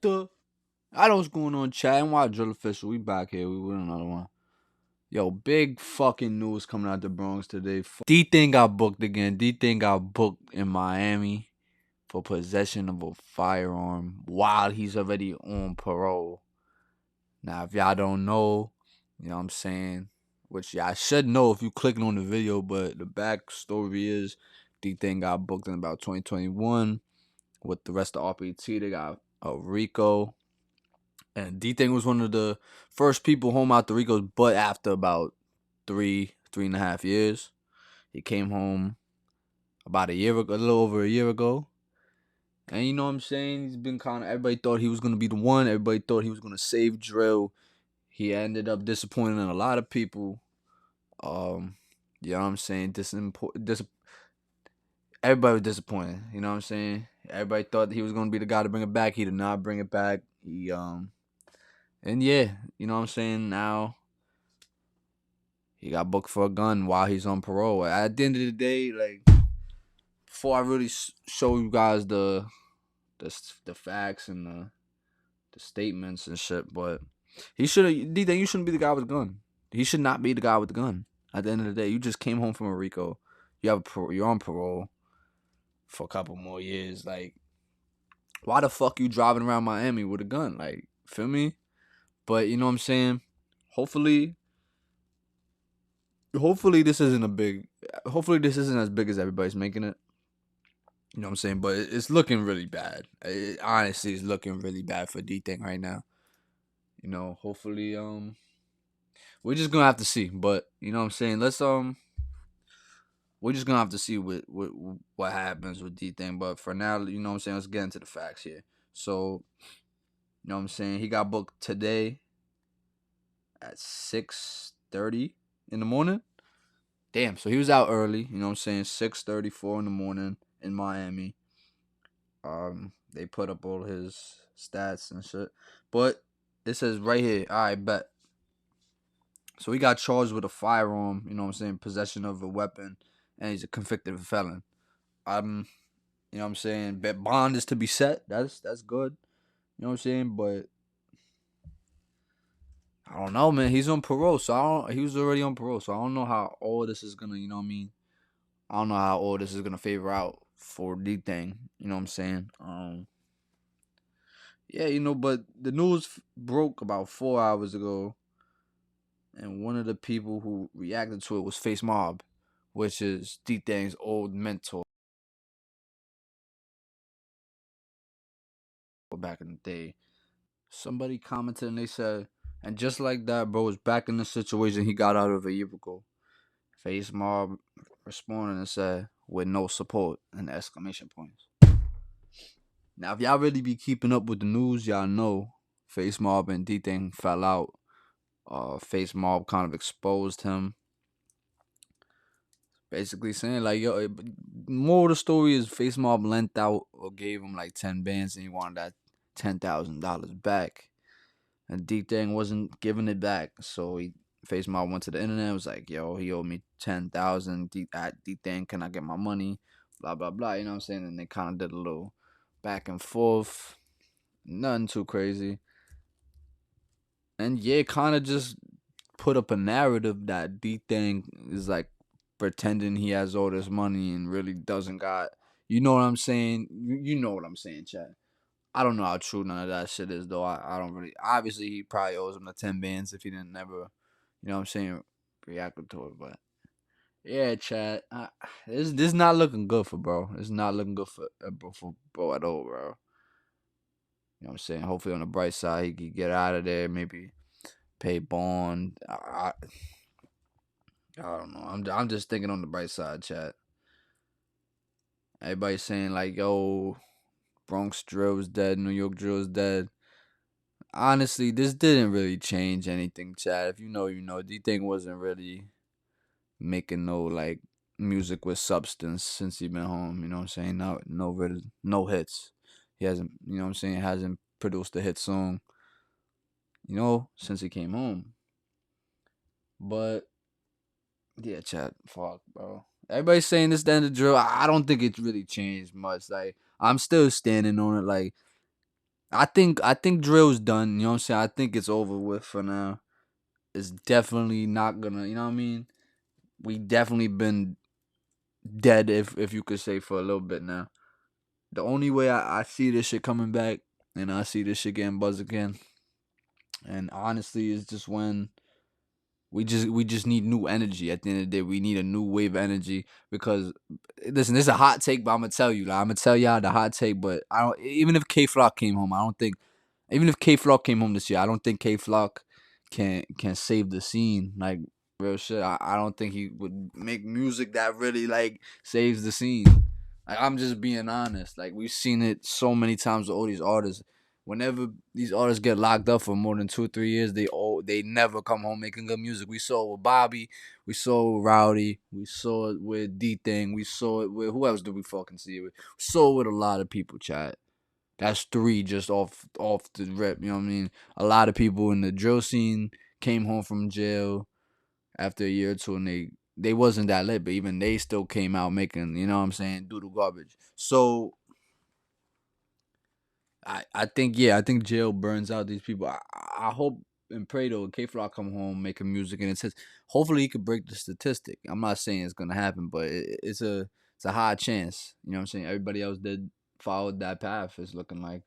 I know what's going on, chat. NYDRILLOFFICIAL. We back here. We with another one. Yo, big fucking news coming out the Bronx today. Dthang got booked again. Dthang got booked in Miami for possession of a firearm while he's already on parole. Now, if y'all don't know, you know what I'm saying, which y'all should know if you clicking on the video, but the backstory is Dthang got booked in about 2021 with the rest of RPT. They got a RICO. And Dthang was one of the first people home out the RICO's, but after about 3.5 years. He came home about a year ago, a little over a year ago. And you know what I'm saying? He's been kind of, everybody thought he was going to be the one. Everybody thought he was going to save Drill. He ended up disappointing a lot of people. You know what I'm saying? Everybody was disappointed. You know what I'm saying? Everybody thought he was going to be the guy to bring it back. He did not bring it back. And yeah, you know what I'm saying? Now he got booked for a gun while he's on parole. At the end of the day, like, before I really show you guys the facts and the statements and shit, but you shouldn't be the guy with the gun. He should not be the guy with the gun. At the end of the day, you just came home from a RICO. You're on parole for a couple more years. Like, why the fuck you driving around Miami with a gun? Like, feel me? But you know what I'm saying? Hopefully this isn't as big as everybody's making it. You know what I'm saying? But it's looking really bad. Honestly, it's looking really bad for Dthang right now. You know, hopefully, we're just gonna have to see. But you know what I'm saying? We're just gonna have to see what happens with Dthang. But for now, you know what I'm saying? Let's get into the facts here. So, you know what I'm saying? He got booked today at 6:30 in the morning. Damn, so he was out early. You know what I'm saying? 6:34 in the morning in Miami. They put up all his stats and shit, but it says right here, I bet. So he got charged with a firearm, you know what I'm saying, possession of a weapon, and he's a convicted felon. You know what I'm saying, bet bond is to be set. That's good. You know what I'm saying, but I don't know, man. He's on parole, so he was already on parole, so I don't know how all this is gonna, you know what I mean. I don't know how all this is gonna favor out for Dthang. You know what I'm saying. Yeah, you know, but the news broke about 4 hours ago, and one of the people who reacted to it was Face Mob, which is Dthang's old mentor back in the day. Somebody commented and they said, and just like that, bro is back in the situation he got out of a year ago. Face Mob responded and said, with no support and exclamation points. Now, if y'all really be keeping up with the news, y'all know Face Mob and Dthang fell out. Face Mob kind of exposed him, basically saying like, yo, more of the story is Face Mob lent out or gave him like 10 bands and he wanted that $10,000 back, and Dthang wasn't giving it back. So Face Mob went to the internet and was like, yo, he owed me 10,000 at Dthang, can I get my money, blah blah blah, you know what I'm saying? And they kind of did a little back and forth, nothing too crazy. And yeah, kind of just put up a narrative that Dthang is like pretending he has all this money and really doesn't got. You know what I'm saying? You know what I'm saying, Chad. I don't know how true none of that shit is, though. I don't really. Obviously, he probably owes him the 10 bands if he didn't never, you know what I'm saying, reacted to it. But yeah, Chad, this not looking good for bro. It's not looking good for bro at all, bro. You know what I'm saying? Hopefully, on the bright side, he can get out of there. Maybe pay bond. I don't know. I'm just thinking on the bright side, chat. Everybody's saying like, yo, Bronx drill is dead, New York drill is dead. Honestly, this didn't really change anything, chat. If you know, you know. Dthang wasn't really making no like music with substance since he been home. You know what I'm saying? No hits. He hasn't. You know what I'm saying? Hasn't produced a hit song. You know, since he came home. But yeah, chat. Fuck, bro. Everybody's saying this the end of the drill. I don't think it's really changed much. Like, I'm still standing on it. Like, I think drill's done. You know what I'm saying? I think it's over with for now. It's definitely not gonna. You know what I mean? We definitely been dead, if you could say, for a little bit now. The only way I see this shit coming back and I see this shit getting buzz again, and honestly, is just when we just need new energy. At the end of the day, we need a new wave of energy because listen, this is a hot take, but I'm gonna tell you, like, I'm gonna tell y'all the hot take. But I don't. Even if K Flock came home, I don't think. Even if K Flock came home this year, I don't think K Flock can save the scene. Like, real shit. I don't think he would make music that really like saves the scene. Like, I'm just being honest. Like, we've seen it so many times with all these artists. Whenever these artists get locked up for more than 2 or 3 years, they never come home making good music. We saw it with Bobby, we saw it with Rowdy, we saw it with Dthang, we saw it with who else did we fucking see it with? We saw it with a lot of people, chat. That's three just off the rip. You know what I mean? A lot of people in the drill scene came home from jail after a year or two, and they wasn't that lit, but even they still came out making, you know what I'm saying, doodle garbage. So I think, yeah, I think jail burns out these people. I hope and pray though K Flock come home making music, and it says hopefully he could break the statistic. I'm not saying it's gonna happen, but it's a high chance. You know what I'm saying? Everybody else did followed that path. It's looking like,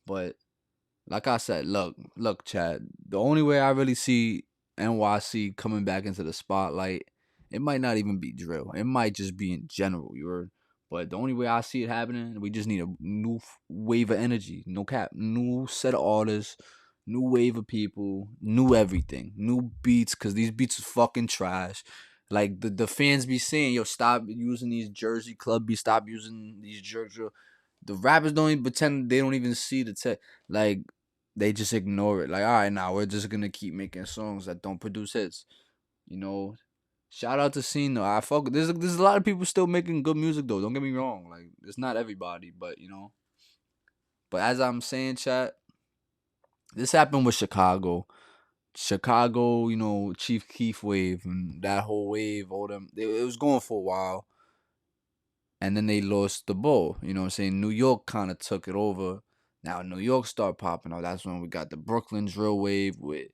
but like I said, look, Chad. The only way I really see NYC coming back into the spotlight, it might not even be drill. It might just be in general. You heard? But the only way I see it happening, we just need a new wave of energy. No cap. New set of artists, new wave of people, new everything, new beats. Cause these beats is fucking trash. Like the fans be saying, yo, stop using these Jersey club beats. Stop using these Jersey. The rappers don't even pretend they don't even see the tech. Like, they just ignore it. Like, all right, now we're just gonna keep making songs that don't produce hits. You know, shout out to Scene though. I fuck. There's a lot of people still making good music though. Don't get me wrong. Like, it's not everybody, but you know. But as I'm saying, chat, this happened with Chicago. Chicago, you know, Chief Keef wave and that whole wave, all them. It was going for a while, and then they lost the ball. You know what I'm saying? New York kind of took it over. Now New York started popping up. That's when we got the Brooklyn drill wave with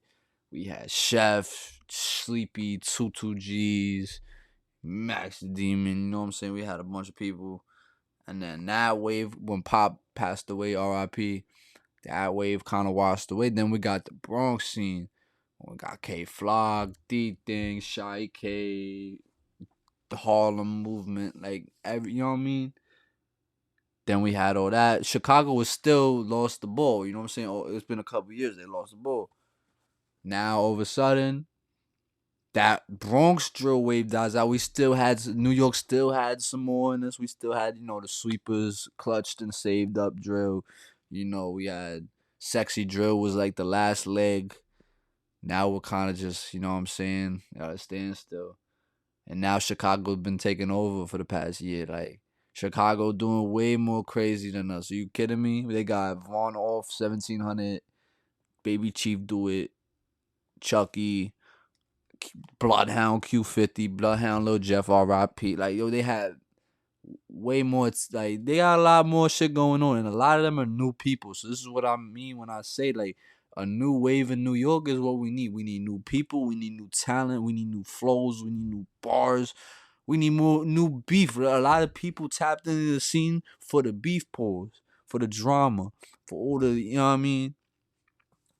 we had Chef, Sleepy, Tutu G's, Max the Demon. You know what I'm saying? We had a bunch of people. And then that wave, when Pop passed away, RIP, that wave kind of washed away. Then we got the Bronx scene. We got K Flock, Dthang, Shy K, the Harlem movement, like every, you know what I mean? Then we had all that. Chicago was still lost the ball. You know what I'm saying? Oh, it's been a couple years they lost the ball. Now all of a sudden, that Bronx drill wave dies out. We still had New York still had some more in this. We still had, you know, the sweepers clutched and saved up drill. You know, we had sexy drill was like the last leg. Now we're kind of just, you know what I'm saying, at a standstill. And now Chicago's been taking over for the past year. Like, Chicago doing way more crazy than us. Are you kidding me? They got Vaughn off 1700, Baby Chief do it, Chucky, Bloodhound Q50, Bloodhound Lil Jeff RIP. Like, yo, they had way more. It's like they got a lot more shit going on, and a lot of them are new people. So this is what I mean when I say like a new wave in New York is what we need. We need new people. We need new talent. We need new flows. We need new bars. We need more new beef. A lot of people tapped into the scene for the beef pose, for the drama, for all the, you know what I mean?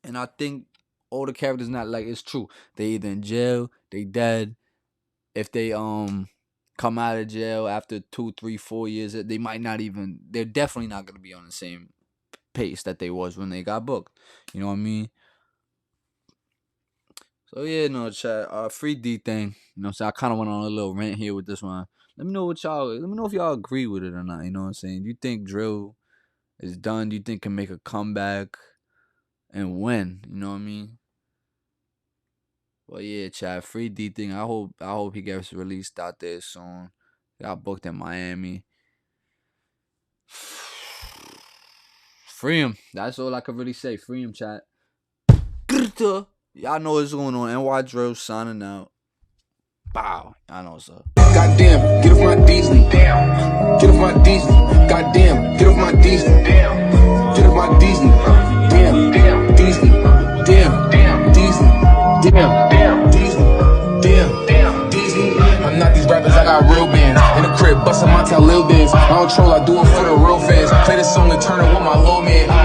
And I think all the characters not like, it's true. They either in jail, they dead. If they come out of jail after 2, 3, 4 years, they might not even, they're definitely not gonna be on the same pace that they was when they got booked. You know what I mean? So yeah, no, chat. Free Dthang. You know what I'm saying? I kind of went on a little rant here with this one. Let me know what y'all. Let me know if y'all agree with it or not. You know what I'm saying? Do you think drill is done? Do you think can make a comeback? And when? You know what I mean? Well, yeah, chat. Free Dthang. I hope he gets released out there soon. Got booked in Miami. Free him. That's all I could really say. Free him, chat. Y'all know what's going on. NY Drill signing out. Bow. I know what's up. Goddamn, get off my Disney. Damn. Get off my Disney. Goddamn, get off my Disney. Damn. Get off my Disney. Damn, Disney. I'm not these rappers, I got real bands. In the crib, bustin' my tail, Lil Dance. I don't troll, I do it for the real fans. Play this song and turn it with my little man.